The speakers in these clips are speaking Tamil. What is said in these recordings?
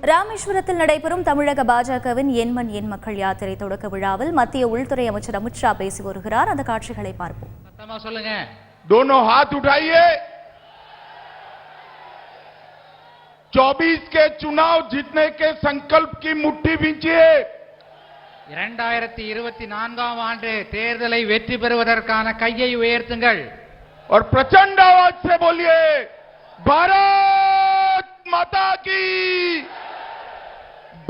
ராமேஸ்வரத்தில் நடைபெறும் தமிழக பாஜகவின் என் மண் என் மக்கள் யாத்திரை தொடக்க விழாவில் மத்திய உள்துறை அமைச்சர் அமித்ஷா பேசி வருகிறார். அந்த காட்சிகளை பார்ப்போம். சொல்லுங்க. दोनों हाथ उठाइए। 24 के चुनाव जीतने के संकल्प की मुट्ठी बींचिए। 2024 ஆண்டு தேர்தலை வெற்றி பெறுவதற்கான கையை உயர்த்துங்கள். और प्रचंड आवाज से बोलिए भारत माता की,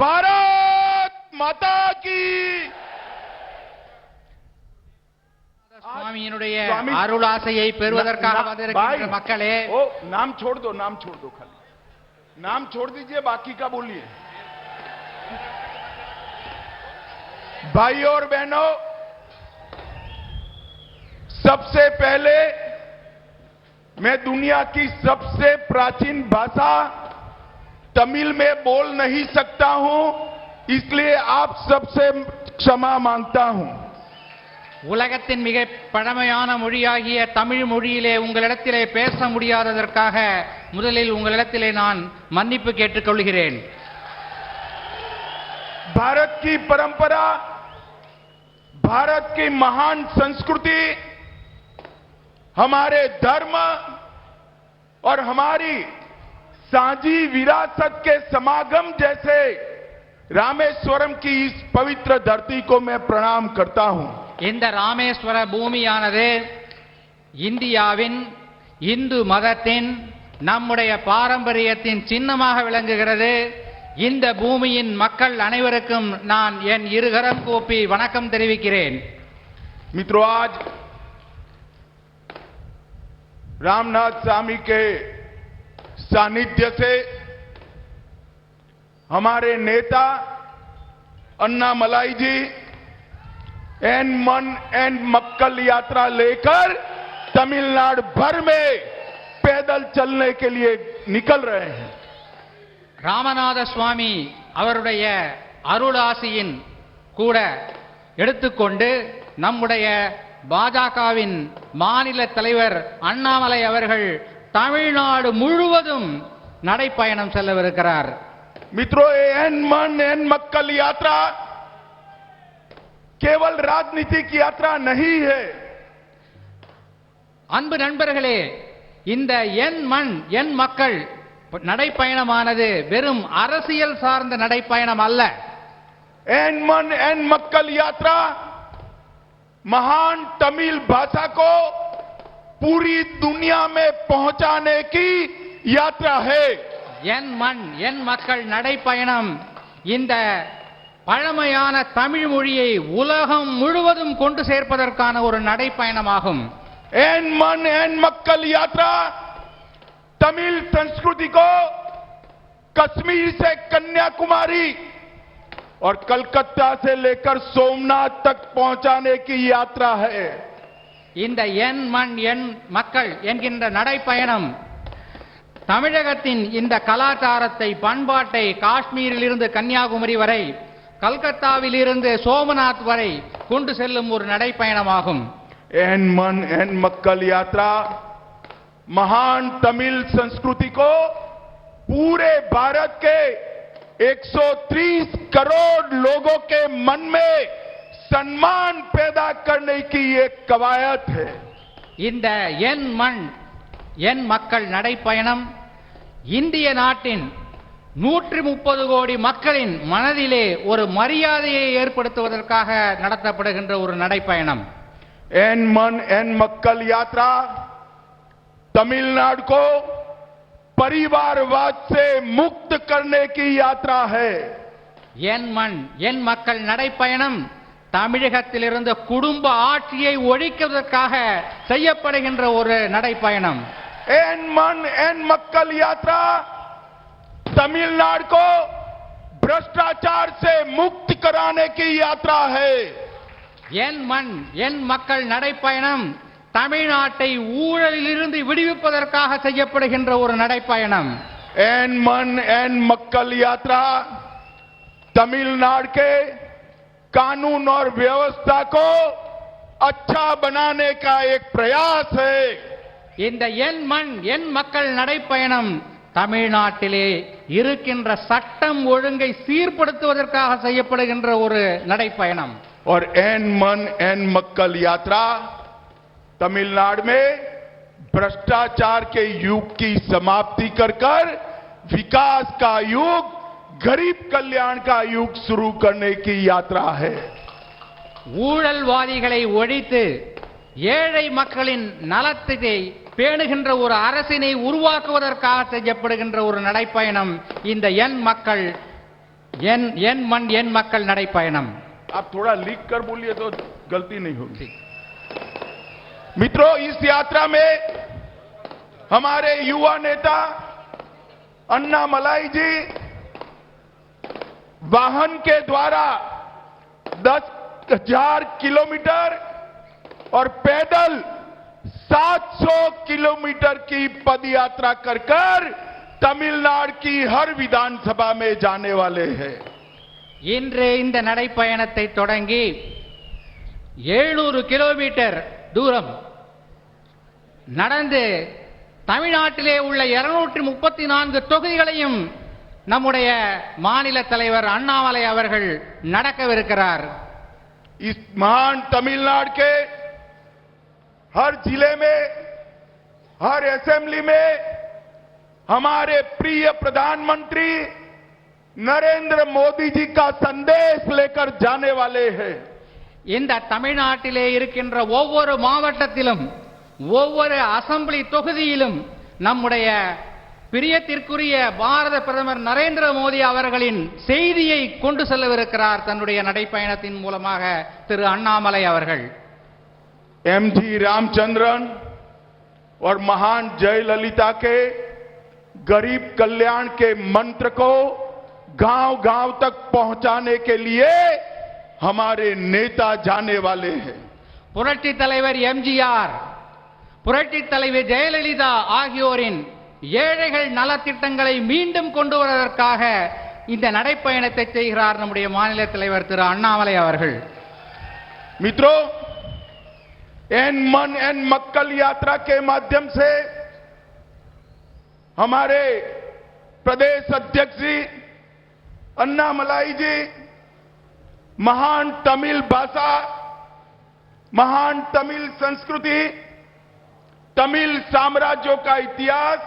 भारत माता की। சுவாமியினுடைய அருளாசையை பெறுவதற்காக வந்திருக்கிற மக்களே, नाम छोड़ दो, नाम छोड़ दो, खाली नाम छोड़ दीजिए, बाकी का बोलिए। भाई और बहनों, सबसे पहले मैं दुनिया की सबसे प्राचीन भाषा तमिल में बोल नहीं सकता हूं, इसलिए आप सबसे क्षमा मांगता हूं। உலகத்தின் மிக பழமையான மொழியாகிய தமிழ் மொழியிலே உங்களிடத்திலே பேச முடியாததற்காக முதலில் உங்களிடத்திலே நான் மன்னிப்பு கேட்டுக்கொள்கிறேன். भारत की परंपरा, भारत की महान संस्कृति, हमारे धर्म और हमारी साझी विरासत के समागम जैसे रामेश्वरम की इस पवित्र धरती को मैं प्रणाम करता हूं। இந்த ராமேஸ்வர பூமியானது இந்தியாவின் இந்து மதத்தின் நம்முடைய பாரம்பரியத்தின் சின்னமாக விளங்குகிறது. இந்த பூமியின் மக்கள் அனைவருக்கும் நான் என் இருகரம் கூப்பி வணக்கம் தெரிவிக்கிறேன். मित्रों, आज रामनाथ स्वामी के सानिध्य से हमारे नेता अन्नामलाई जी एन मन एन मक्कल यात्रा लेकर तमिलनाडु भर में पैदल चलने के लिए निकल रहे हैं. ராமநாத சுவாமி அவருடைய அருளாசியின் கூட எடுத்துக்கொண்டு நம்முடைய பாஜகவின் மாநில தலைவர் அண்ணாமலை அவர்கள் தமிழ்நாடு முழுவதும் நடைப்பயணம் செல்லவிருக்கிறார். मित्रों, एन मन एन मक्कल यात्रा केवल राजनीतिक यात्रा नहीं है. அன்பு நண்பர்களே, இந்த என் மண் என் மக்கள் நடைப்பயணமானது வெறும் அரசியல் சார்ந்த நடைப்பயணம் அல்ல. एन मन एन मक्कल यात्रा महान तमिल भाषा को पूरी दुनिया में पहुंचाने की यात्रा है. என் மண் என் மக்கள் நடைப்பயணம் இந்த பழமையான தமிழ் மொழியை உலகம் முழுவதும் கொண்டு சேர்ப்பதற்கான ஒரு நடைப்பயணமாகும். एन मन एन मक्कल यात्रा तमिल संस्कृति को कश्मीर से कन्याकुमारी और कलकत्ता से लेकर सोमनाथ तक पहुंचाने की यात्रा है. இந்த என் மண் என் மக்கள் என்கின்ற நடைப்பயணம் தமிழகத்தின் இந்த கலாச்சாரத்தை பண்பாட்டை காஷ்மீரில் இருந்து கன்னியாகுமரி வரை, கல்கத்தாவில் இருந்து சோமநாத் வரை கொண்டு செல்லும் ஒரு நடைப்பயணமாகும். एन मन एन मक्कल यात्रा महान तमिल संस्कृति को पूरे भारत के 130 करोड़ लोगों के मन में सम्मान पैदा करने की एक कवायद है. இந்த என் மண் என் மக்கள் நடைப்பயணம் இந்திய நாட்டின் 130 கோடி மக்களின் மனதிலே ஒரு மரியாதையை ஏற்படுத்துவதற்காக நடத்தப்படுகின்ற ஒரு நடைப்பயணம். एन मन एन मक्कल यात्रा तमिलनाडु को परिवारवाद से मुक्त करने की यात्रा है. என் மண் என் மக்கள் நடைப்பயணம் தமிழகத்திலிருந்து குடும்ப ஆட்சியை ஒழிப்பதற்காக செய்யப்படுகின்ற ஒரு நடைப்பயணம். एन मन एन मक्कल यात्रा तमिलनाडु को भ्रष्टाचार से मुक्त कराने की यात्रा है. என் மண் என் மக்கள் நடைப்பயணம் தமிழ்நாட்டை ஊழலிலிருந்து விடுவிப்பதற்காக செய்யப்படுகின்ற ஒரு நடைப்பயணம். एन मन एन मक्कल यात्रा तमिलनाडु के कानून और व्यवस्था को अच्छा बनाने का एक प्रयास है. இந்த என் மண் என் மக்கள் நடைப்பயணம் தமிழ்நாட்டிலே இருக்கின்ற சட்டம் ஒழுங்கை சீர்படுத்துவதற்காக செய்யப்படுகின்ற ஒரு நடைப்பயணம். और एन मन एन मक्कल यात्रा तमिलनाडु में भ्रष्टाचार के युग की समाप्ति कर विकास का युग, गरीब कल्याण का युग शुरू करने की यात्रा है. ஊழல்வாதிகளை ஒழித்து ஏழை மக்களின் நலத்தை பேணுகின்ற ஒரு அரசினை உருவாக்குவதற்காக செய்யப்படுகின்ற ஒரு நடைப்பயணம் இந்த என் மக்கள் என் மண் என் மக்கள் நடைப்பயணம். आप थोड़ा लिख कर बोलिए तो गलती नहीं होगी. मित्रों, इस यात्रा में हमारे युवा नेता अन्नामलाई जी वाहन के द्वारा 10,000 किलोमीटर और पैदल 700 किलोमीटर की पद यात्रा कर तमिलनाडु की हर विधानसभा में जाने वाले हैं. இன்று இந்த நடைப்பயணத்தை தொடங்கி 700 கிலோமீட்டர் தூரம் நடந்து தமிழ்நாட்டிலே உள்ள 234 தொகுதிகளையும் நம்முடைய மாநில தலைவர் அண்ணாமலை அவர்கள் நடக்கவிருக்கிறார். इस महान तमिलनाडु के हर जिले में, हर असेंबली में हमारे प्रिय प्रधानमंत्री नरेंद्र मोदी जी का संदेश लेकर जाने वाले हैं. இந்த தமிழ்நாட்டிலே இருக்கின்ற ஒவ்வொரு மாவட்டத்திலும் ஒவ்வொரு அசெம்பிளி தொகுதியிலும் நம்முடைய பிரியத்திற்குரிய பாரத பிரதமர் நரேந்திர மோடி அவர்களின் செய்தியை கொண்டு செல்லவிருக்கிறார் தன்னுடைய நடைப்பயணத்தின் மூலமாக திரு அண்ணாமலை அவர்கள். एमजी रामचंद्रन और महान जयललिता के गरीब कल्याण के मंत्र को गांव-गांव तक पहुंचाने के लिए हमारे नेता जाने वाले हैं. புரட்சி தலைவர் எம்ஜிஆர், புரட்சி தலைவர் ஜெயலலிதா ஆகியோரின் ஏழைகள் நலத்திட்டங்களை மீண்டும் கொண்டு வருவதற்காக இந்த நடைப்பயணத்தை செய்கிறார் நம்முடைய மாநில தலைவர் திரு அண்ணாமலை அவர்கள். मित्रों, एन मन एन मक्कल यात्रा के माध्यम से हमारे प्रदेश अध्यक्ष जी अन्नामलाई जी महान तमिल भाषा, महान तमिल संस्कृति, तमिल साम्राज्यों का इतिहास,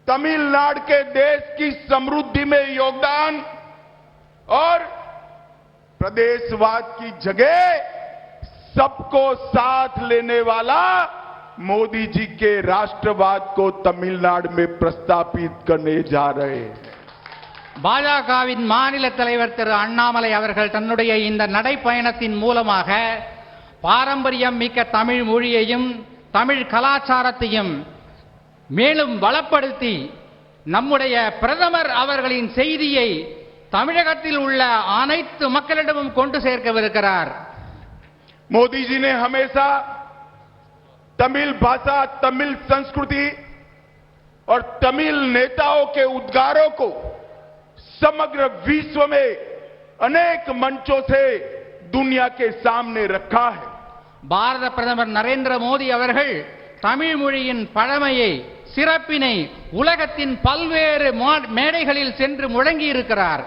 तमिलनाडु के देश की समृद्धि में योगदान और प्रदेशवाद की जगह सबको साथ लेने वाला मोदी जी के राष्ट्रवाद को तमिलनाडु में प्रस्तापित करने जा रहे हैं. பாஜகவின் மாநில தலைவர் திரு அண்ணாமலை அவர்கள் தன்னுடைய இந்த நடைப்பயணத்தின் மூலமாக பாரம்பரியம் மிக்க தமிழ் மொழியையும் தமிழ் கலாச்சாரத்தையும் மேலும் வளப்படுத்தி நம்முடைய பிரதமர் அவர்களின் செய்தியை தமிழகத்தில் உள்ள அனைத்து மக்களிடமும் கொண்டு சேர்க்கவிருக்கிறார். मोदी जी ने हमेशा तमिल भाषा, तमिल संस्कृति और तमिल नेताओं के उद्गारों को समग्र विश्व में अनेक मंचों से दुनिया के सामने रखा है. பாரத பிரதமர் நரேந்திர மோடி அவர்கள் தமிழ் மொழியின் பழமையை, சிறப்பினை உலகத்தின் பல்வேறு மேடைகளில் சென்று முழங்கி இருக்கிறார்.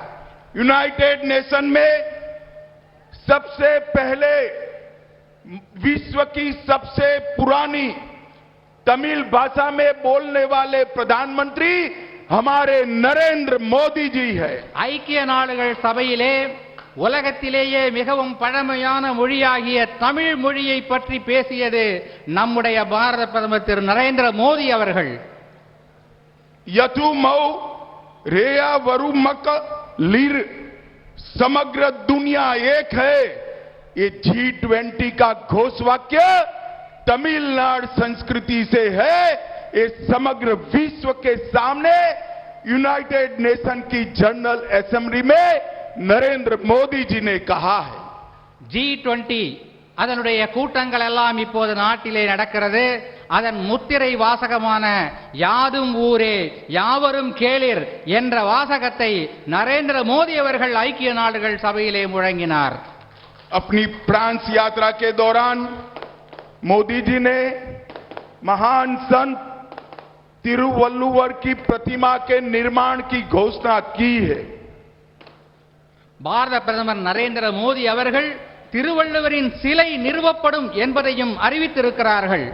यूनाइटेड नेशन में सबसे पहले विश्व की सबसे पुरानी तमिल भाषा में बोलने वाले प्रधानमंत्री हमारे नरेंद्र मोदी जी है. ஐக்கிய நாடுகள் சபையிலே உலகத்திலேயே மிகவும் பழமையான மொழியாகிய தமிழ் மொழியை பற்றி பேசியது நம்முடைய பாரத பிரதமர் திரு நரேந்திர மோடி அவர்கள். यथु मऊ रेया वरुमक लीर समग्र दुनिया एक है, ये G20 का घोषवाक्य तमिलनाडु संस्कृति से है. ये समग्र विश्व के सामने यूनाइटेड नेशन की जनरल असेंबली में नरेंद्र मोदी जी ने कहा है. G20 அதனுடைய கூட்டங்கள் எல்லாம் இப்போது நாட்டிலே நடக்கிறது. அதன் முத்திரை வாசகமான யாதும் ஊரே யாவரும் கேளிர் என்ற வாசகத்தை நரேந்திர மோடி அவர்கள் ஐக்கிய நாடுகள் சபையிலே முழங்கினார். अपनी फ्रांस यात्रा के दौरान मोदी जी ने महान संत तिरुवल्लुवर की प्रतिमा के निर्माण की घोषणा की है। பாரத பிரதமர் நரேந்திர மோடி அவர்கள் திருவள்ளுவரின் சிலை நிறுவப்படும் என்பதையும் அறிவித்திருக்கிறார்கள்.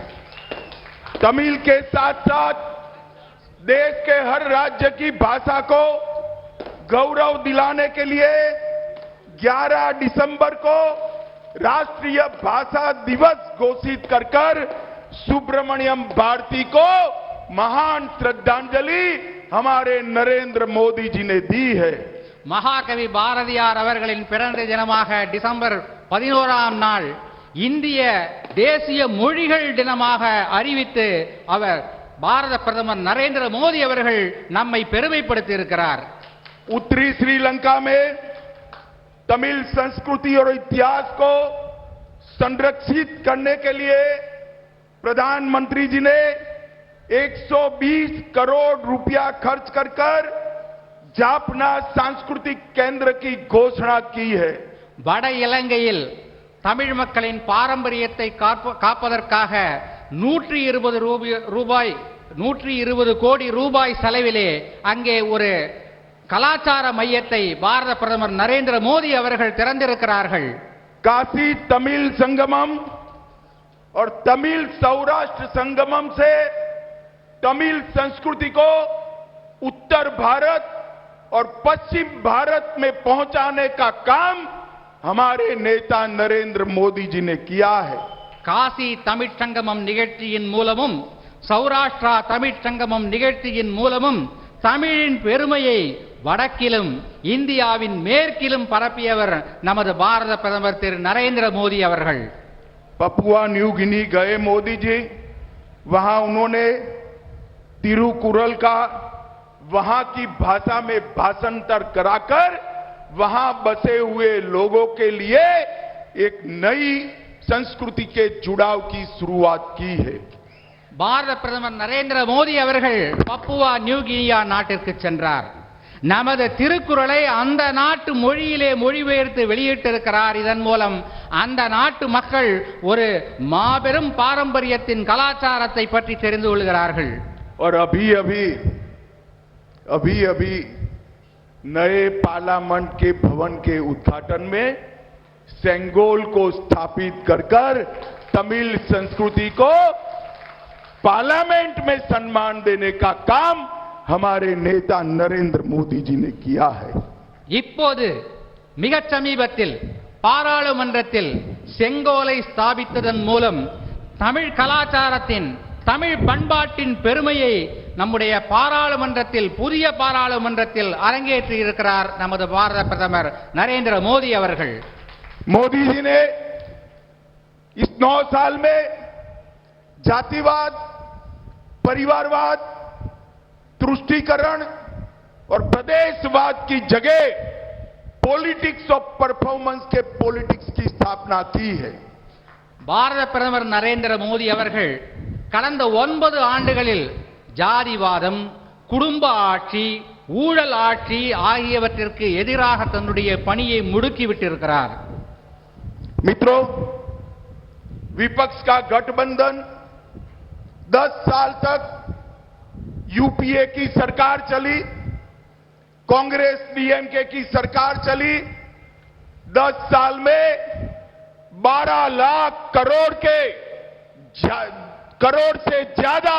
तमिल के साथ साथ देश के हर राज्य की भाषा को गौरव दिलाने के लिए 11 दिसंबर को राष्ट्रीय भाषा दिवस घोषित कर सुब्रमण्यम भारती को महान श्रद्धांजलि हमारे नरेंद्र मोदी जी ने दी है। மகாகவி பாரதியார் அவர்களின் பிறந்த தினமாக டிசம்பர் 11ஆம் நாள் இந்திய தேசிய மொழிகள் தினமாக அறிவித்து அவர் பாரத பிரதமர் நரேந்திர மோடி அவர்கள் நம்மை பெருமைப்படுத்தி இருக்கிறார். उत्तरी श्रीलंका में तमिल संस्कृति और इतिहास को संरक्षित करने के लिए प्रधानमंत्री जी ने 120 करोड़ रुपया खर्च कर जापना सांस्कृतिक केंद्र की घोषणा की है। வட இலங்கையில் தமிழ் மக்களின் பாரம்பரியத்தை காப்பதற்காக 120 கோடி ரூபாய் செலவிலே அங்கே ஒரு கலாச்சார மையத்தை பாரத பிரதமர் நரேந்திர மோடி அவர்கள் திறந்திருக்கிறார்கள். काशी तमिल संगमम और तमिल सौराष्ट्र संगमम से तमिल संस्कृति को उत्तर भारत और पश्चिम भारत में पहुंचाने का काम हमारे नेता नरेंद्र मोदी जी ने किया है। காசி தமிழ் சங்கமம் நிகழ்ச்சியின் மூலமும் சௌராஷ்டிரா தமிழ் சங்கமம் நிகழ்ச்சியின் மூலமும் தமிழின் பெருமையை வடக்கிலும் இந்தியாவின் மேற்கிலும் பரப்பியவர் நமது பாரத பிரதமர் திரு நரேந்திர மோடி அவர்கள். पपुआ न्यू गिनी गए मोदी जी, वहां उन्होंने तिरुकुरल का वहां की भाषा में भाषांतर कराकर वहां बसे हुए लोगों के लिए एक नई संस्कृति के जुड़ाव की शुरुआत की है। பாரத பிரதமர் நரேந்திர மோடி அவர்கள் பப்புவா நியூ கினியா நாட்டிற்கு சென்றார். நமது திருக்குறளை அந்த நாட்டு மொழியிலே மொழிபெயர்த்து வெளியிட்டிருக்கிறார். இதன் மூலம் அந்த நாட்டு மக்கள் ஒரு மாபெரும் பாரம்பரியத்தின் கலாச்சாரத்தை பற்றி தெரிந்து கொள்கிறார்கள். और अभी अभी नए पार्लियामेंट के भवन के उद्घाटन में सेंगोल को स्थापित कर तमिल संस्कृति को पार्लियामेंट में सम्मान देने का काम हमारे नेता नरेंद्र मोदी जी ने किया है। இப்போது மிகச் சமீபத்தில் பாராளுமன்றத்தில் செங்கோலை ஸ்தாபித்ததன் மூலம் தமிழ் கலாச்சாரத்தின் தமிழ் பண்பாட்டின் பெருமையை நம்முடைய பாராளுமன்றத்தில் புதிய பாராளுமன்றத்தில் அரங்கேற்றி இருக்கிறார் நமது பாரத பிரதமர் நரேந்திர மோடி அவர்கள். मोदी जी ने इस 9 साल में जातिवाद, परिवारवाद, तुष्टीकरण और प्रदेशवाद की जगह पॉलिटिक्स ऑफ परफॉर्मेंस के पॉलिटिक्स की स्थापना की है। பாரத பிரதமர் நரேந்திர மோடி அவர்கள் கடந்த 9 ஆண்டுகளில் ஜாதிவாதம், குடும்ப ஆட்சி, ஊழல் ஆட்சி ஆகியவற்றிற்கு எதிராக தன்னுடைய பணியை முடுக்கிவிட்டிருக்கிறார். मित्रों, विपक्ष का गठबंधन 10 साल तक यूपीए की सरकार चली, कांग्रेस डीएमके की सरकार चली। 10 साल में 12 लाख करोड़ से ज्यादा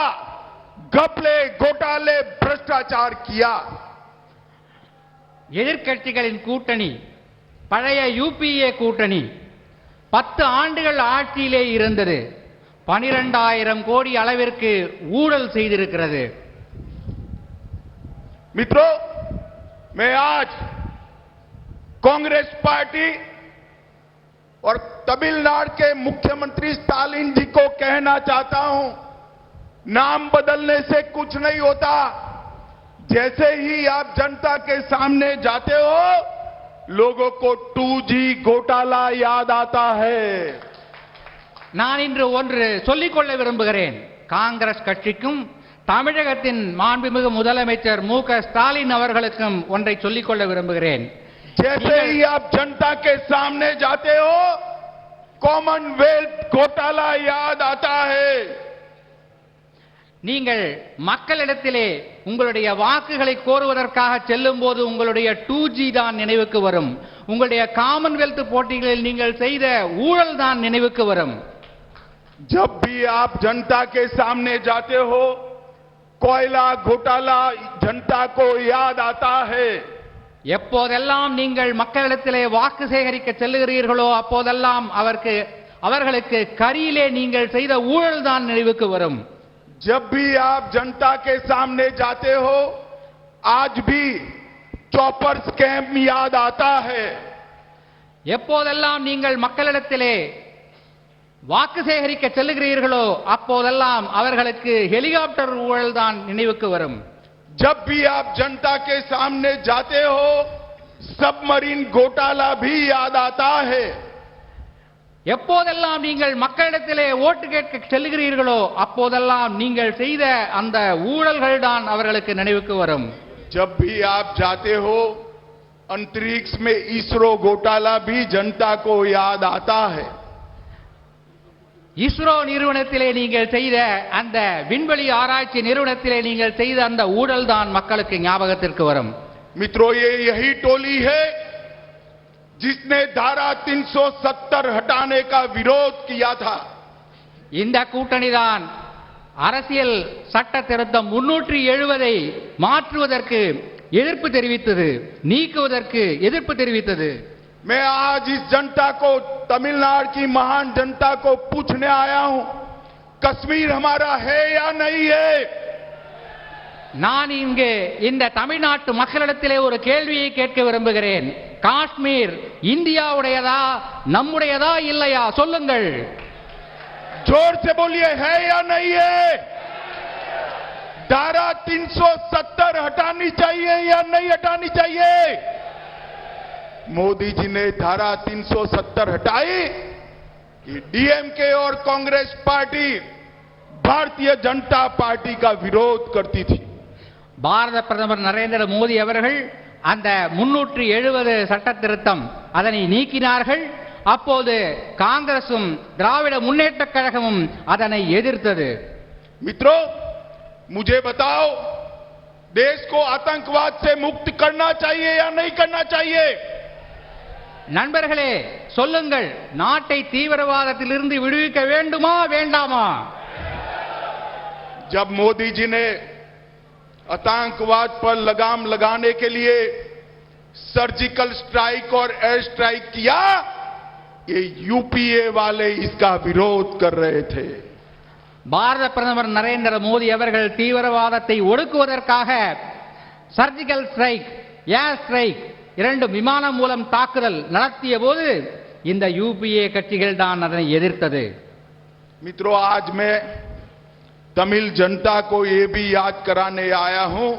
घपले, घोटाले, भ्रष्टाचार किया। எதிர்க்கட்சிகளின் கூட்டணி, பழைய யூபிஏ கூட்டணி 10 ஆண்டுகள் ஆட்சியிலே இருந்தது. 12,000 கோடி அளவிற்கு ஊழல் செய்திருக்கிறது. मित्रों, मैं आज कांग्रेस पार्टी और तमिलनाडु के मुख्यमंत्री स्टालिन जी को कहना चाहता हूं, नाम बदलने से कुछ नहीं होता। जैसे ही आप जनता के सामने जाते हो, लोगों को 2G घोटाला याद आता है। நான் இன்று ஒன்று சொல்லிக்கொள்ள விரும்புகிறேன். காங்கிரஸ் கட்சிக்கும் தமிழகத்தின் மாண்புமிகு முதலமைச்சர் மு.க. ஸ்டாலின் அவர்களுக்கும் ஒன்றை சொல்லிக்கொள்ள விரும்புகிறேன். जैसे ही आप जनता के सामने जाते हो, कॉमनवेल्थ घोटाला याद आता है। நீங்கள் மக்களிடத்திலே உங்களுடைய வாக்குகளை கோருவதற்காக செல்லும் போது உங்களுடைய 2G தான் நினைவுக்கு வரும். உங்களுடைய காமன்வெல்த் போட்டிகளில் நீங்கள் செய்த ஊழல் தான் நினைவுக்கு வரும். जब भी आप जनता के सामने जाते हो, कोयला घोटाला जनता को याद आता है. எப்போதெல்லாம் நீங்கள் மக்களிடத்திலே வாக்கு சேகரிக்க செல்லுகிறீர்களோ அப்போதெல்லாம் அவர்களுக்கு கரியிலே நீங்கள் செய்த ஊழல் தான் நினைவுக்கு வரும். जब भी आप जनता के सामने जाते हो, आज भी चॉपर स्कैम याद आता है. எப்போதெல்லாம் நீங்கள் மக்களிடத்திலே வாக்கு சேகரிக்க செல்லுகிறீர்களோ அப்போதெல்லாம் அவர்களுக்கு ஹெலிகாப்டர் ஊழல் தான் நினைவுக்கு வரும். जब भी आप जनता के सामने जाते हो, सबमरीन घोटाला भी याद आता है. எப்போதெல்லாம் நீங்கள் மக்களிடத்திலே ஓட்டு கேட்க செல்லுகிறீர்களோ அப்போதெல்லாம் நீங்கள் செய்த அந்த ஊழல்கள் தான் அவர்களுக்கு நினைவுக்கு வரும். जब भी आप जाते हो, अंतरिक्ष में इसरो घोटाला भी जनता को याद आता है. இஸ்ரோ நிறுவனத்திலே நீங்கள் செய்த அந்த விண்வெளி ஆராய்ச்சி நிறுவனத்திலே நீங்கள் செய்த அந்த ஊழல் தான் மக்களுக்கு ஞாபகத்திற்கு வரும். मित्रों, ये यही टोली है जिसने धारा 370 हटाने का विरोध किया था. இந்த கூட்டணி தான் அரசியல் சட்ட திருத்தம் 370 மாற்றுவதற்கு எதிர்ப்பு தெரிவித்தது, நீக்குவதற்கு எதிர்ப்பு தெரிவித்தது. मैं आज इस जनता को, तमिलनाडु की महान जनता को पूछने आया हूं, कश्मीर हमारा है या नहीं है? நான் இங்கு இந்த தமிழ்நாட்டு மக்களிடத்திலே ஒரு கேள்வியை கேட்க விரும்புகிறேன். காஷ்மீர் இந்தியாவுடையதா, நம்முடையதா இல்லையா? சொல்லுங்கள். जोर से बोलिए, है या नहीं है? धारा 370 हटानी चाहिए या नहीं हटानी चाहिए? मोदी जी ने धारा 370 हटाई कि डीएमके और कांग्रेस पार्टी भारतीय जनता पार्टी का विरोध करती थी. பாரத பிரதமர் நரேந்திர மோடி அவர்கள் அந்த 370 சட்ட திருத்தம் அதனை நீக்கினார்கள். அப்போது காங்கிரசும் திராவிட முன்னேற்ற கழகமும் அதனை எதிர்த்தது. मित्रों, मुझे बताओ, देश को आतंकवाद से मुक्त करना चाहिए या नहीं करना चाहिए? நண்பர்களே சொல்லுங்கள், நாட்டை தீவிரவாதத்திலிருந்து விடுவிக்க வேண்டுமா வேண்டாமா? जब मोदी जी ने आतंकवाद पर लगाम लगाने के लिए सर्जिकल स्ट्राइक और एयर स्ट्राइक किया, ये यूपीए वाले इसका विरोध कर रहे थे. பாரத பிரதமர் நரேந்திர மோடி அவர்கள் தீவிரவாதத்தை ஒடுக்குவதற்காக சர்ஜிக்கல் ஸ்ட்ரைக், ஏர் ஸ்ட்ரைக், 2 விமானம் மூலம் தாக்குதல் நடத்திய போது இந்த யூபிஏ கட்சிகள் தான் அதனை எதிர்த்தது. मित्रों, आज मैं तमिल जनता को ये भी याद कराने आया हूं,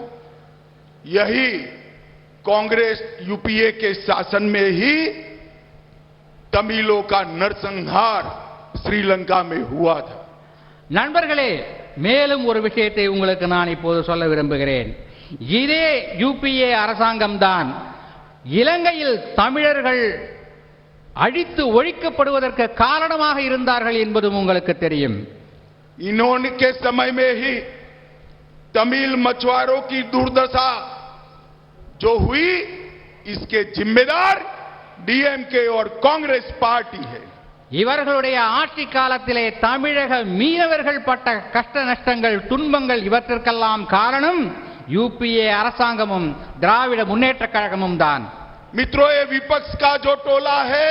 यही कांग्रेस यूपीए के शासन में ही तमिलों का नरसंहार श्रीलंका में हुआ था. நண்பர்களே, மேலும் ஒரு விஷயத்தை உங்களுக்கு நான் இப்போது சொல்ல விரும்புகிறேன். இதே யூபிஏ அரசாங்கம் தான் இலங்கையில் தமிழர்கள் அழித்து ஒழிக்கப்படுவதற்கு காரணமாக இருந்தார்கள் என்பதும் உங்களுக்கு தெரியும். इन्होंने के समय में ही तमिल मछुआरों की दुर्दशा जो हुई, इसके जिम्मेदार डीएमके और कांग्रेस पार्टी है. இவர்களுடைய ஆட்சி காலத்திலே தமிழக மீனவர்கள் பட்ட கஷ்ட நஷ்டங்கள், துன்பங்கள் இவற்றிற்கெல்லாம் காரணம் यूपीए அரசாங்கமும் திராவிட முன்னேற்ற கழகமும் தான். मित्रों, ये विपक्ष का जो टोला है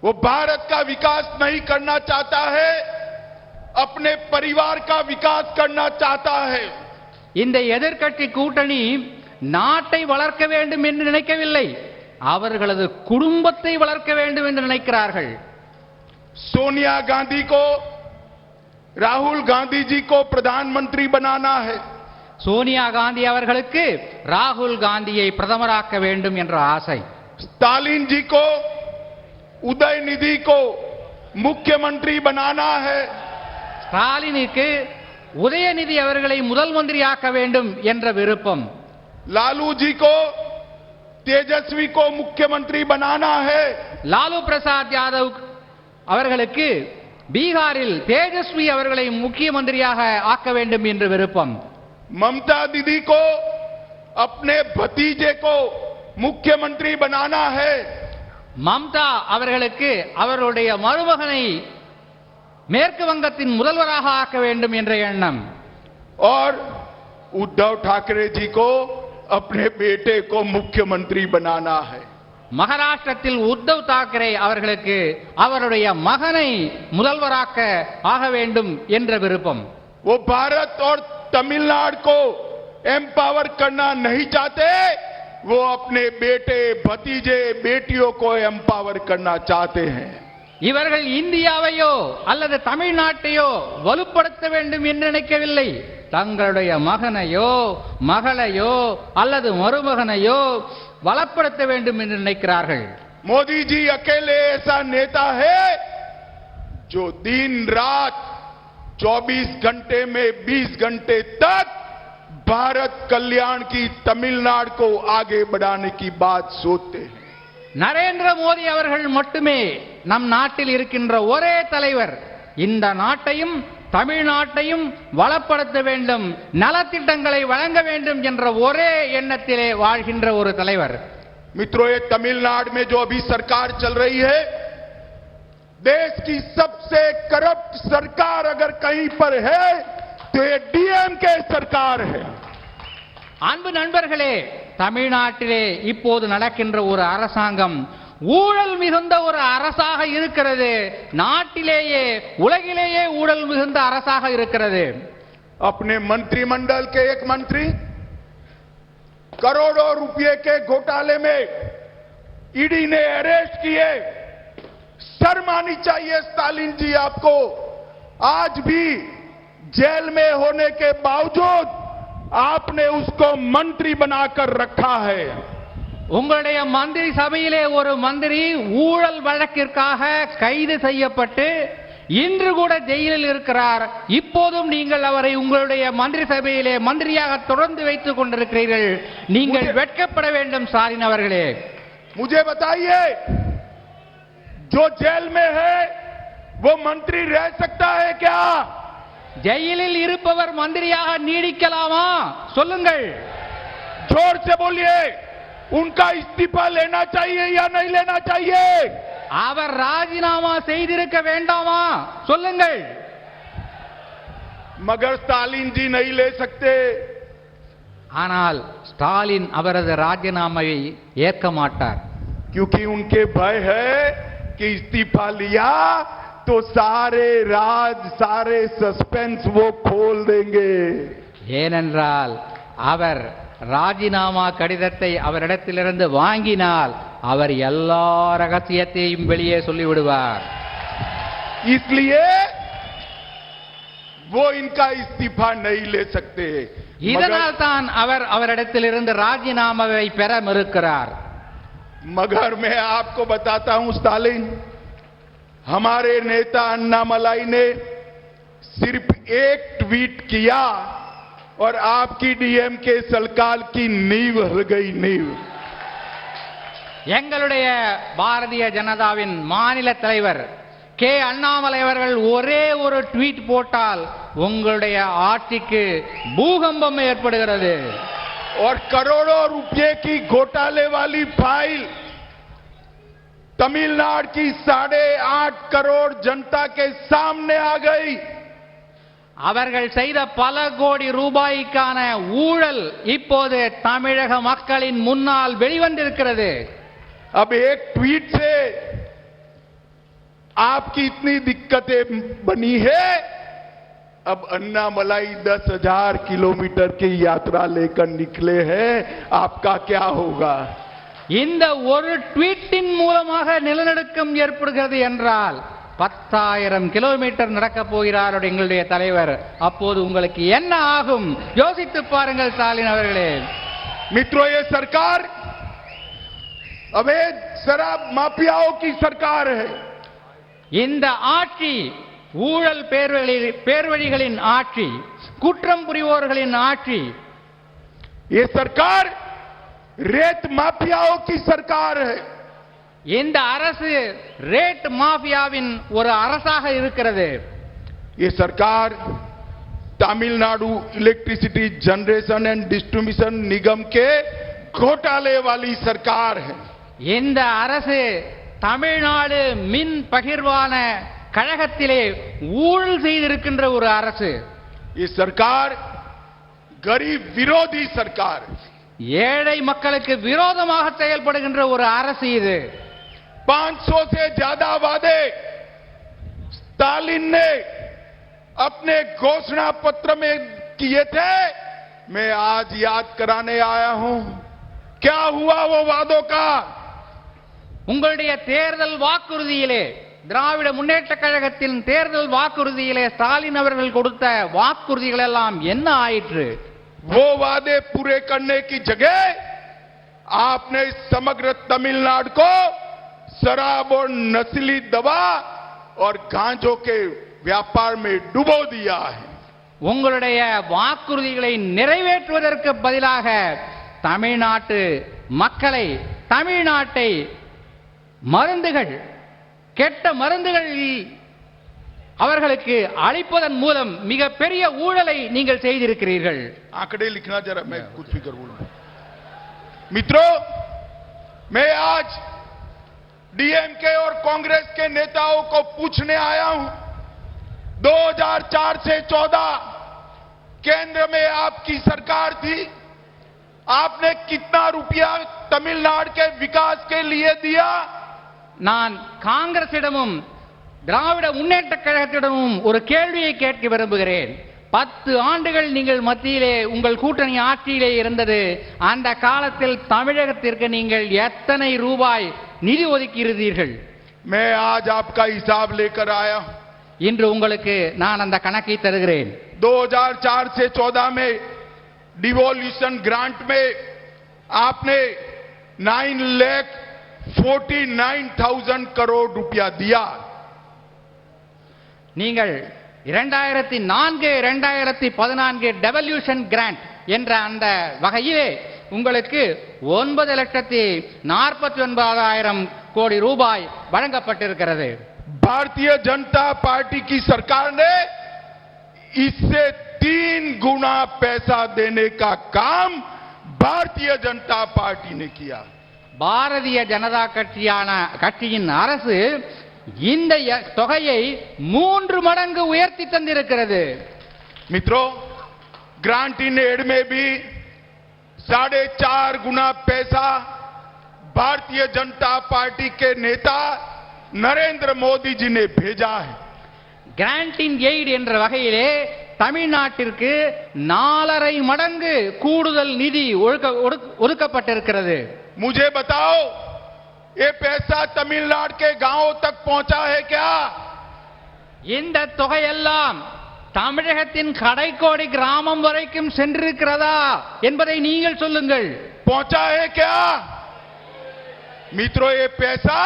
वो भारत का विकास नहीं करना चाहता है, अपने परिवार का विकास करना चाहता है. இந்த எதிர்க்கட்சி கூட்டணி நாட்டை வளர்க்க வேண்டும் என்று நினைக்கவில்லை, அவர்களது குடும்பத்தை வளர்க்க வேண்டும் என்று நினைக்கிறார்கள். सोनिया गांधी को, राहुल गांधी जी को प्रधानमंत्री बनाना है. சோனியா காந்தி அவர்களுக்கு ராகுல் காந்தியை பிரதமராக்க வேண்டும் என்ற ஆசை. स्टालिन जी को, उदयनिधि को मुख्यमंत्री बनाना है. ஸ்டாலினுக்கு உதயநிதி அவர்களை முதல் மந்திரியாக்க வேண்டும் என்ற விருப்பம். लालू जी को, तेजस्वी को मुख्यमंत्री बनाना है. லாலு பிரசாத் யாதவ் அவர்களுக்கு பீகாரில் தேஜஸ்வி அவர்களை முக்கிய மந்திரியாக ஆக்க வேண்டும் என்று விருப்பம். ममता दीदी को अपने भतीजे को मुख्यमंत्री बनाना है. மம்தா அவர்களுக்கு அவருடைய மருமகனை மேற்கு வங்கத்தின் முதல்வராக ஆக்க வேண்டும் என்ற எண்ணம். और उद्धव ठाकरे जी को अपने बेटे को मुख्यमंत्री बनाना है. மகாராஷ்டிரத்தில் உத்தவ் தாக்கரே அவர்களுக்கு அவருடைய மகனை முதல்வராக்க ஆக வேண்டும் என்ற விருப்பம். वो भारत और तमिलनाडु को एम्पावर करना नहीं चाहते, वो अपने बेटे भतीजे बेटियों को एम्पावर करना चाहते हैं. இவர்கள் இந்தியாவையோ அல்லது தமிழ்நாட்டையோ வலுப்படுத்த வேண்டும் என்று நினைக்கவில்லை. தங்களுடைய மகனையோ மகளையோ அல்லது மருமகனையோ வளப்படுத்த வேண்டும் என்று நினைக்கிறார்கள். मोदी जी अकेले ऐसा नेता है जो दिन रात 24 घंटे में 20 घंटे तक भारत कल्याण की तमिलनाडु को आगे बढ़ाने की बात सोचते हैं. நரேந்திர மோடி அவர்கள் மட்டுமே நம் நாட்டில் இருக்கின்ற ஒரே தலைவர் இந்த நாட்டையும் தமிழ்நாட்டையும் வளப்படுத்த வேண்டும், நலத்திட்டங்களை வழங்க வேண்டும் என்ற ஒரே எண்ணத்திலே வாழ்கின்ற ஒரு தலைவர். मित्रों, ये तमिलनाडु में जो अभी सरकार चल रही है, देश की सबसे करप्ट सरकार अगर कहीं पर है तो ये डीएमके सरकार है. அன்பு நண்பர்களே, தமிழ்நாட்டிலே இப்போது நடக்கின்ற ஒரு அரசாங்கம் ஊழல் மிகுந்த ஒரு அரசாக இருக்கிறது. நாட்டிலேயே உலகிலேயே ஊழல் மிகுந்த அரசாக இருக்கிறது. अपने मंत्रिमंडल के एक मंत्री करोड़ों रुपए के घोटाले में ईडी ने अरेस्ट किए. शर्म आनी चाहिए स्टालिन जी आपको. आज भी जेल में होने के बावजूद आपने उसको मंत्री बनाकर रखा है. உங்களுடைய மந்திரி சபையிலே ஒரு மந்திரி ஊழல் வழக்கிற்காக கைது செய்யப்பட்டு இன்று கூட ஜெயிலில் இருக்கிறார். இப்போதும் நீங்கள் அவரை உங்களுடைய மந்திரி சபையிலே மந்திரியாக தொடர்ந்து வைத்துக் கொண்டிருக்கிறீர்கள். நீங்கள் வெட்கப்பட வேண்டும் ஸ்டாலின் அவர்களே. मुझे बताइए, जो जेल में है वो मंत्री रह सकता है क्या? ஜெயிலில் இருப்பவர் மந்திரியாக நீடிக்கலாமா? சொல்லுங்கள். जोर से बोलिए. उनका इस्तीफा लेना चाहिए या नहीं लेना चाहिए? அவர் ராஜினாமா செய்திருக்க வேண்டாமா? சொல்லுங்கள். मगर स्टालिन जी नहीं ले सकते. ஆனால் ஸ்டாலின் அவரது ராஜினாமாவை ஏற்க மாட்டார். क्योंकि उनके भय है कि इस्तीफा लिया तो सारे राज सारे सस्पेंस वो खोल देंगे. ஏனென்றால் அவர் ராஜினாமா கடிதத்தை அவரிடத்திலிருந்து வாங்கினால் அவர் எல்லா ரகசியத்தையும் வெளியே சொல்லிவிடுவார். इसलिए वो इनका इस्तीफा नहीं ले सकते. இதனால் தான் அவர் அவரிடத்திலிருந்து ராஜினாமாவை பெற மறுக்கிறார். मगर मैं आपको बताता हूं स्टालिन, हमारे नेता अन्नामलाई ने सिर्फ एक ट्वीट किया और आपकी डीएमके सरकार की नींव हिल गई. नींव. எங்களுடைய பாரதிய ஜனதாவின் மாநில தலைவர் கே அண்ணாமலை அவர்கள் ஒரே ஒரு ட்வீட் போட்டால் உங்களுடைய ஆட்சிக்கு பூகம்பம் ஏற்படுகிறது. और करोड़ों रुपए की घोटाले वाली फाइल तमिलनाडु की 8.5 करोड़ जनता के सामने आ गई. அவர்கள் செய்த பல கோடி ரூபாய்க்கான ஊழல் இப்போது தமிழக மக்களின் முன்னால் வெளிவந்திருக்கிறது. अब एक ट्वीट से आपकी इतनी दिक्कतें बनी है, अब अन्नामलाई 10,000 किलोमीटर की यात्रा लेकर निकले हैं, आपका क्या होगा? இந்த ஒரு ட்வீட்டின் மூலமாக நிலநடுக்கம் ஏற்படுகிறது என்றால் 10,000 கிலோமீட்டர் நடக்க போகிறார் எங்களுடைய தலைவர். அப்போது உங்களுக்கு என்ன ஆகும்? யோசித்து பாருங்கள் ஸ்டாலின் அவர்களே. मित्रों, ये सरकार अवैध शराब माफियाओं की सरकार है. இந்த ஆட்சி ஊழல் பேர்வழிகளின் ஆட்சி, குற்றம் புரிவோர்களின் ஆட்சி. ये सरकार रेत माफियाओं की सरकार है. இந்த அரசு ரேட் மாஃபியாவின் ஒரு அரசாக இருக்கிறது. ये सरकार Tamil Nadu electricity generation and distribution निगम के घोटाले वाली सरकार है. இந்த அரசு தமிழ்நாடு மின் பகிர்வான கழகத்திலே ஊழல் செய்திருக்கின்ற ஒரு அரசு. ये सरकार गरीब विरोधी सरकार है. ஏழை மக்களுக்கு விரோதமாக செயல்படுகின்ற ஒரு அரசு இது. 500 से ज्यादा वादे स्टालिन ने अपने घोषणा पत्र में किए थे. मैं आज याद कराने आया हूं. क्या हुआ वो वादों का? உங்களுடைய தேர்தல் வாக்குறுதியிலே, திராவிட முன்னேற்ற கழகத்தின் தேர்தல் வாக்குறுதியிலே ஸ்டாலின் அவர்கள் கொடுத்த வாக்குறுதிகள் எல்லாம் என்ன ஆயிற்று? वो वादे पूरे करने की जगह आपने समग्र तमिलनाडु को शराब और नस्ली दवा और गांजों के व्यापार में डुबो दिया है. உங்களுடைய வாக்குறுதிகளை நிறைவேற்றுவதற்கு பதிலாக தமிழ்நாட்டு மக்களை, தமிழ்நாட்டை மருந்துகள், கெட்ட மருந்துகளில் அவர்களுக்கு அளிப்பதன் மூலம் மிகப்பெரிய ஊழலை நீங்கள் செய்திருக்கிறீர்கள். आंकड़े लिखना जरा, मैं कुछ फिगर बोलूं. मित्रों, मैं आज डीएमके और कांग्रेस के नेताओं को पूछने आया हूं. 2004 से 14 केंद्र में आपकी सरकार थी. आपने कितना रुपया तमिलनाडु के विकास के लिए दिया? நான் காங்கிரசிடமும் திராவிட முன்னேற்ற கழகத்திடமும் ஒரு கேள்வியை கேட்க விரும்புகிறேன். 10 ஆண்டுகள் நீங்கள் மத்தியிலே உங்கள் கூட்டணி ஆட்சியிலே இருந்தது. அந்த காலத்தில் தமிழகத்திற்கு நீங்கள் எத்தனை ரூபாய் நிதி ஒதுக்கியிருந்தீர்கள்? मैं आज आपका हिसाब लेकर आया हूं. இன்று உங்களுக்கு நான் அந்த கணக்கை தருகிறேன். 2004 से 14 में डिवोल्यूशन ग्रांट में आपने 9,49,000 करोड़ रुपया दिया. நீங்கள் 2004-2014 டெவல்யூஷன் கிராண்ட் என்ற அந்த வகையிலே உங்களுக்கு 9,49,000 கோடி ரூபாய் வழங்கப்பட்டிருக்கிறது. भारतीय जनता पार्टी की सरकार ने इससे 3 गुना पैसा देने का काम भारतीय जनता पार्टी ने किया. பாரதிய ஜனதா கட்சியின் அரசு இந்த தொகையை 3 மடங்கு உயர்த்தி தந்திருக்கிறது. मित्रों, ग्रांट इन एड में भी 4.5 गुना पैसा भारतीय जनता पार्टी के नेता नरेंद्र मोदी जी ने भेजा है. கிராண்ட் இன் எய்ட் என்ற வகையிலே தமிழ்நாட்டிற்கு 4.5 மடங்கு கூடுதல் நிதி ஒதுக்கப்பட்டிருக்கிறது. मुझे बताओ, ये पैसा तमिलनाडु के गांवों तक पहुंचा है क्या? இந்த தொகையெல்லாம் தமிழகத்தின் கடைக்கோடி கிராமம் வரைக்கும் சென்றிருக்கிறதா என்பதை நீங்கள் சொல்லுங்கள். पहुंचा है क्या? मित्रों, ये पैसा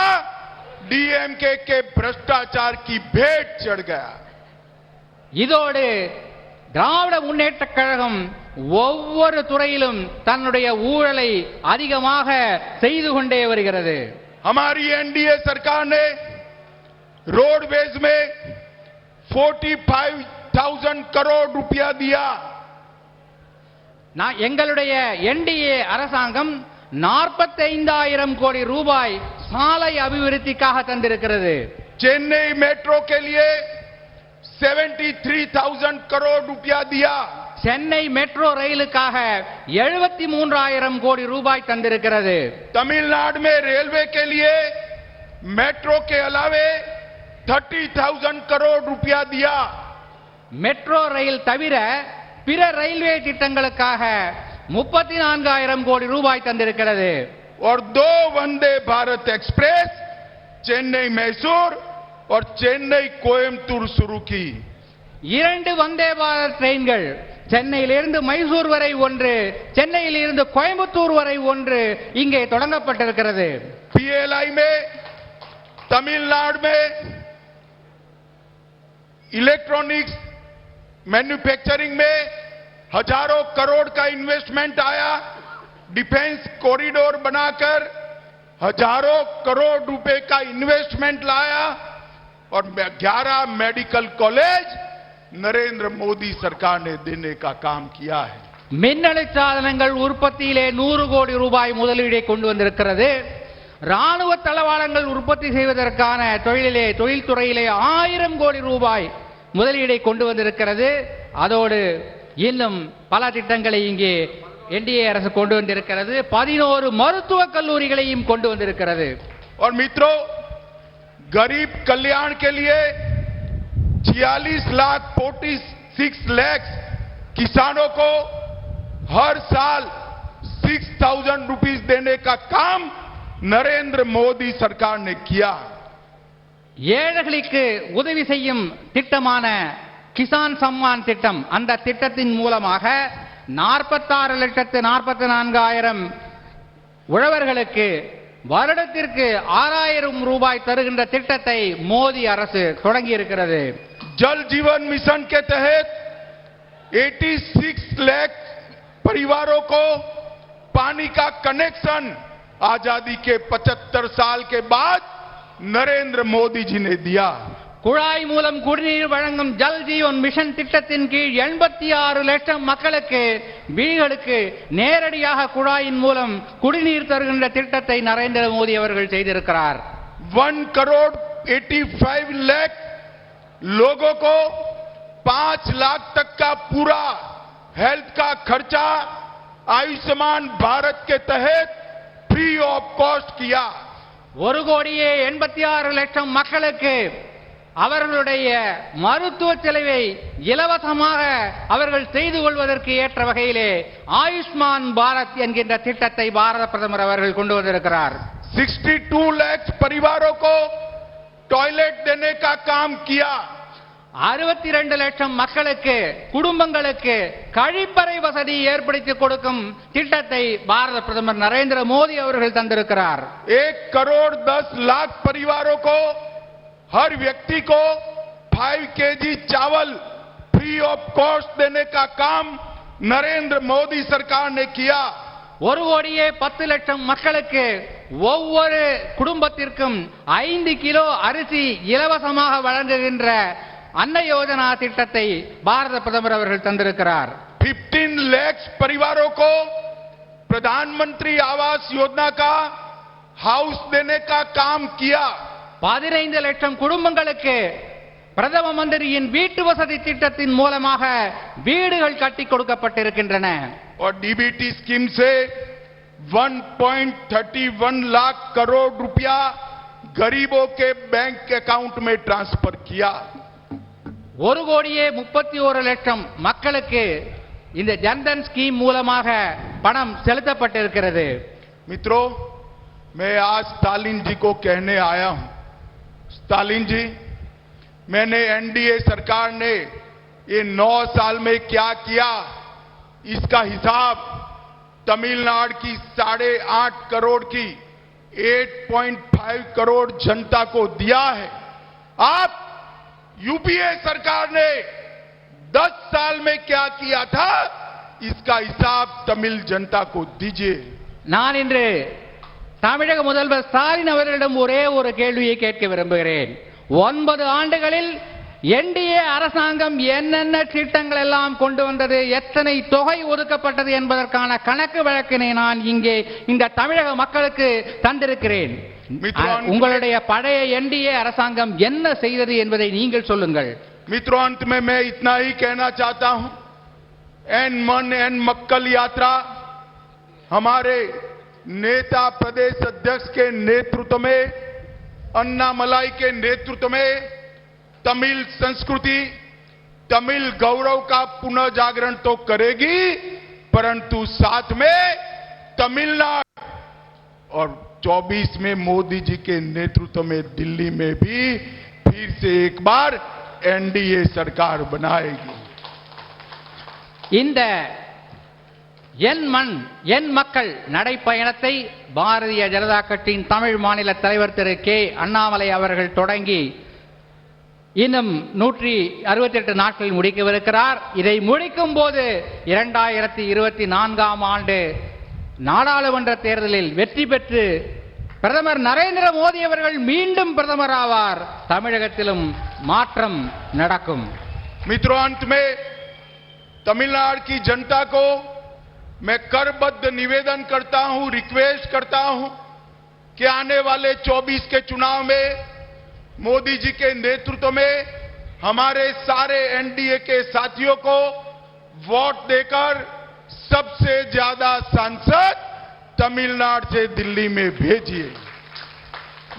डीएमके के भ्रष्टाचार की भेंट चढ़ गया. இதோடு திராவிட முன்னேற்ற கழகம் ஒவ்வொரு துறையிலும் தன்னுடைய ஊழலை அதிகமாக செய்து கொண்டே வருகிறது. हमारी एनडीए सरकार ने रोडवेज में 45,000 करोड़ रुपया दिया. எங்களுடைய என்டிஏ அரசாங்கம் 45,000 கோடி ரூபாய் சாலை அபிவிருத்திக்காக தந்திருக்கிறது. चेन्नई मेट्रो के लिए 73,000 करोड़ रुपया दिया. சென்னை மெட்ரோ ரயிலுக்காக 73,000 கோடி ரூபாய் தந்திருக்கிறது. तमिलनाडु में रेलवे के लिए मेट्रो के अलावे 30,000 करोड़ रुपया दिया. மெட்ரோ ரயில் தவிர பிற ரயில்வே திட்டங்களுக்காக 34,000 கோடி ரூபாய் தந்திருக்கிறது. और 2 वंदे भारत एक्सप्रेस चेन्नई मैसूर और चेन्नई कोयम्बटूर शुरू की. 2 வந்தே பாரத் ட்ரெயின்கள், சென்னையிலிருந்து மைசூர் வரை ஒன்று, சென்னையிலிருந்து கோயம்புத்தூர் வரை ஒன்று இங்கே தொடங்கப்பட்டிருக்கிறது. पीएलआई में तमिलनाडु में इलेक्ट्रॉनिक्स मैन्युफैक्चरिंग में हजारों करोड़ का इन्वेस्टमेंट आया. डिफेंस कॉरिडोर बनाकर हजारों करोड़ रुपए का इन्वेस्टमेंट लाया और 11 मेडिकल कॉलेज नरेंद्र मोदी सरकार ने देने का काम किया है। மின்னணு சாதனங்கள் உற்பத்தியிலே 100 கோடி ரூபாய் முதலீடை கொண்டு வந்திருக்கிறது. ராணுவ தளவாடங்கள் உற்பத்தி செய்வதற்கான தொழில்துறையிலே 1000 கோடி ரூபாய் முதலீடை கொண்டு வந்திருக்கிறது. அதோடு இன்னும் பல திட்டங்களை இங்கே என்டிஏ அரசு கொண்டு வந்திருக்கிறது. 11 மருத்துவக் கல்லூரிகளையும் கொண்டு வந்திருக்கிறது. और मित्रों, गरीब कल्याण के लिए 46 लाख किसानों को हर साल 6,000 रुपीस देने का काम नरेंद्र मोदी सरकार ने किया। ஏழைகளுக்கு உதவி செய்யும் திட்டமான கிசான் சம்மான் திட்டம், அந்த திட்டத்தின் மூலமாக 46,44,000 உழவர்களுக்கு வருடத்திற்கு 6,000 ரூபாய் தருகின்ற திட்டத்தை மோடி அரசு தொடங்கி இருக்கிறது. जल जीवन मिशन के तहत 86 लाख परिवारों को पानी का कनेक्शन आजादी के 75 साल के बाद नरेंद्र मोदी जी ने दिया। குழாய் மூலம் குடிநீர் வழங்கும் ஜல் ஜீவன் மிஷன் திட்டத்தின் கீழ் 86 லட்சம் மக்களுக்கு வீடுகளுக்கு நேரடியாக குழாயின் மூலம் குடிநீர் தருகின்ற திட்டத்தை நரேந்திர மோடி அவர்கள் செய்திருக்கிறார். 1,85 लाख लोगों को 5 लाख तक का पूरा हेल्थ का खर्चा आयुष्मान भारत के तहत फ्री ऑफ कॉस्ट किया। 1,86 லட்சம் மக்களுக்கு அவர்களுடைய மருத்துவ செலவை இலவசமாக அவர்கள் செய்து கொள்வதற்கு ஏற்ற வகையிலே ஆயுஷ்மான் பாரத் என்கின்ற திட்டத்தை பாரத பிரதமர் அவர்கள் கொண்டு வந்திருக்கிறார். 62 लाख परिवारों को टॉयलेट देने का काम किया। 62 லட்சம் மக்களுக்கு குடும்பங்களுக்கு கழிப்பறை வசதி ஏற்படுத்தி கொடுக்கும் திட்டத்தை பாரத பிரதமர் நரேந்திர மோடி அவர்கள் தந்திருக்கிறார். 1,10,00,000 परिवारों को हर व्यक्ति को 5 केजी चावल फ्री ऑफ कॉस्ट देने का काम नरेंद्र मोदी सरकार ने किया। 1,10,00,000 மக்களுக்கு ஒவ்வொரு குடும்பத்திற்கும் 5 கிலோ அரிசி இலவசமாக வழங்குகின்ற அன்ன யோஜனா திட்டத்தை பாரத பிரதமர் அவர்கள் தந்திருக்கிறார். 15 लाख परिवारों को प्रधानमंत्री आवास योजना का हाउस देने का काम किया। 15 லட்சம் குடும்பங்களுக்கு பிரதம மந்திரியின் வீட்டு வசதி திட்டத்தின் மூலமாக வீடுகள் கட்டி கொடுக்கப்பட்டிருக்கின்றன. और डीबीटी स्कीम से 1.31 लाख करोड़ रुपया गरीबों के बैंक अकाउंट में ट्रांसफर किया। 1,31,00,000 மக்களுக்கு இந்த ஜன்தன் ஸ்கீம் மூலமாக பணம் செலுத்தப்பட்டிருக்கிறது. मित्रों, मैं आज स्टालिन जी को कहने आया हूं, स्टालिन जी, मैंने एनडीए सरकार ने ये 9 साल में क्या किया, इसका हिसाब तमिलनाडु की 8.5 करोड़ की 8.5 करोड़ जनता को दिया है। आप यूपीए सरकार ने 10 साल में क्या किया था, इसका हिसाब तमिल जनता को दीजिए। நான் இன்று தமிழக முதல்வர் ஸ்டாலின் அவர்களிடம் ஒரே ஒரு கேள்வியை கேட்க விரும்புகிறேன். 9 ஆண்டுகளில் என்டிஏ அரசாங்கம் என்னென்ன திட்டங்கள் எல்லாம் கொண்டு வந்தது, எத்தனை தொகை ஒதுக்கப்பட்டது என்பதற்கான கணக்கு வழக்கினை நான் இங்கே இந்த தமிழக மக்களுக்கு தந்திருக்கிறேன். உங்களுடைய பழைய என்டிஏ அரசாங்கம் என்ன செய்தது என்பதை நீங்கள் சொல்லுங்கள். मित्रों, अंत में मैं इतना ही कहना चाहता हूं, एन मन एन मक्कल यात्रा हमारे नेता प्रदेश अध्यक्ष के नेतृत्व में, अन्नामलाई के नेतृत्व में तमिल संस्कृति, तमिल गौरव का पुनर्जागरण तो करेगी, परंतु साथ में तमिलनाडु और 24 में मोदी जी के नेतृत्व में दिल्ली में भी फिर से एक बार एनडीए सरकार बनाएगी। இந்த என் மண் என் மக்கள் நடைப்பயணத்தை பாரதிய ஜனதா கட்சியின் தமிழ் மாநில தலைவர் திரு கே அண்ணாமலை அவர்கள் தொடங்கி இன்னும் 168 நாட்களில் முடிக்கவிருக்கிறார். இதை முடிக்கும் போது 2024 ஆண்டு நாடாளுமன்ற தேர்தலில் வெற்றி பெற்று பிரதமர் நரேந்திர மோடி அவர்கள் மீண்டும் பிரதமர் ஆவார். தமிழகத்திலும் மாற்றம் நடக்கும். मित्रों, अंत में तमिलनाडु की जनता को मैं करबद्ध निवेदन करता हूं, रिक्वेस्ट करता हूं कि आने वाले 24 के चुनाव में मोदी जी के नेतृत्व में हमारे सारे एनडीए के साथियों को वोट देकर सबसे ज्यादा सांसद तमिलनाडु से दिल्ली में भेजिए.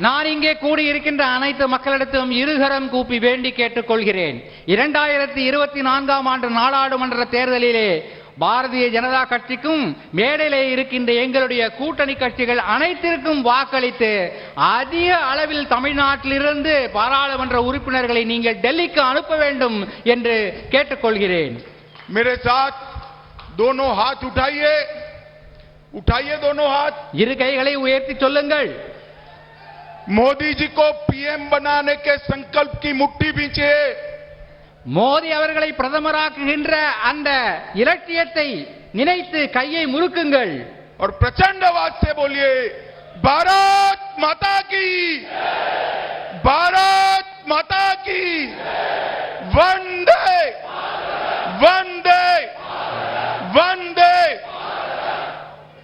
நான் இங்கே கூடியிருக்கின்ற அனைத்து மக்களிடத்திலும் இருகரம் கூப்பி வேண்டி கேட்டுக்கொள்கிறேன். 2024ஆம் ஆண்டு நாடாளுமன்ற தேர்தலிலே பாரதிய ஜனதா கட்சிக்கும் மேடையிலே இருக்கின்ற எங்களுடைய கூட்டணி கட்சிகள் அனைத்திற்கும் வாக்களித்து அதிக அளவில் தமிழ்நாட்டிலிருந்து பாராளுமன்ற உறுப்பினர்களை நீங்கள் டெல்லிக்கு அனுப்ப வேண்டும் என்று கேட்டுக்கொள்கிறேன். मेरे साथ दोनों हाथ उठाइए, उठाइए दोनों हाथ. இரு கைகளை உயர்த்தி சொல்லுங்கள். मोदी जी को पीएम बनाने के संकल्प की मुट्ठी भींचिए. மோடி அவர்களை பிரதமராக்குகின்ற அந்த இலட்சியத்தை நினைத்து கையை முறுக்குங்கள். और प्रचंड आवाज से बोलिए, भारत माता की